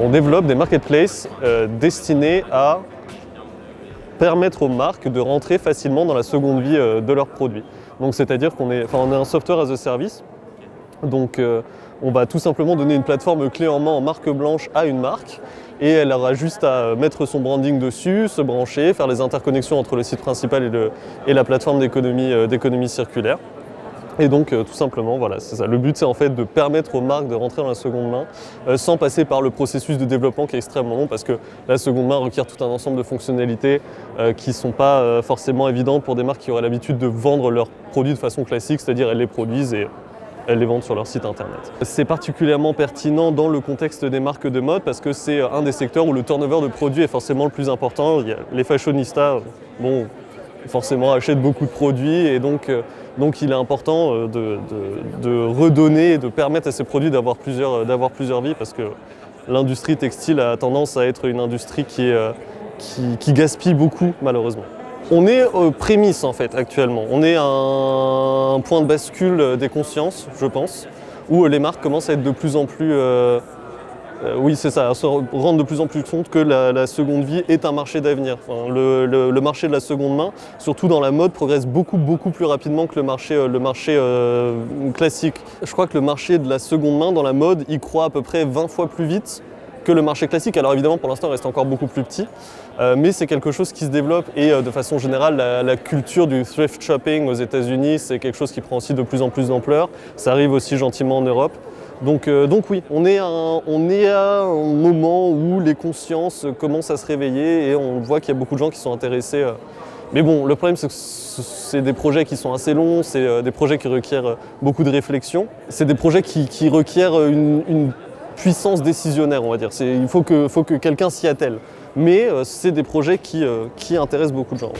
On développe des marketplaces destinés à permettre aux marques de rentrer facilement dans la seconde vie de leurs produits. Donc c'est-à-dire qu'on est un software as a service. Donc on va tout simplement donner une plateforme clé en main en marque blanche à une marque et elle aura juste à mettre son branding dessus, se brancher, faire les interconnexions entre le site principal et la plateforme d'économie circulaire. Et donc tout simplement, voilà, c'est ça. Le but c'est en fait de permettre aux marques de rentrer dans la seconde main sans passer par le processus de développement qui est extrêmement long parce que la seconde main requiert tout un ensemble de fonctionnalités qui ne sont pas forcément évidentes pour des marques qui auraient l'habitude de vendre leurs produits de façon classique, c'est-à-dire elles les produisent et elles les vendent sur leur site internet. C'est particulièrement pertinent dans le contexte des marques de mode parce que c'est un des secteurs où le turnover de produits est forcément le plus important. Les fashionistas, forcément achètent beaucoup de produits et donc il est important de redonner et de permettre à ces produits d'avoir plusieurs vies parce que l'industrie textile a tendance à être une industrie qui gaspille beaucoup malheureusement. On est aux prémices en fait actuellement, on est à un point de bascule des consciences je pense, où les marques commencent à être de plus en plus, à se rendre de plus en plus compte que la seconde vie est un marché d'avenir. Enfin, le marché de la seconde main, surtout dans la mode, progresse beaucoup plus rapidement que le marché classique. Je crois que le marché de la seconde main dans la mode, il croît à peu près 20 fois plus vite que le marché classique. Alors évidemment pour l'instant il reste encore beaucoup plus petit, mais c'est quelque chose qui se développe et de façon générale la culture du thrift shopping aux États-Unis c'est quelque chose qui prend aussi de plus en plus d'ampleur. Ça arrive aussi gentiment en Europe. Donc oui, on est à un moment où les consciences commencent à se réveiller et on voit qu'il y a beaucoup de gens qui sont intéressés. Mais bon, le problème c'est que c'est des projets qui sont assez longs, c'est des projets qui requièrent beaucoup de réflexion. C'est des projets qui requièrent une puissance décisionnaire, on va dire. Il faut que quelqu'un s'y attelle. Mais c'est des projets qui intéressent beaucoup de gens.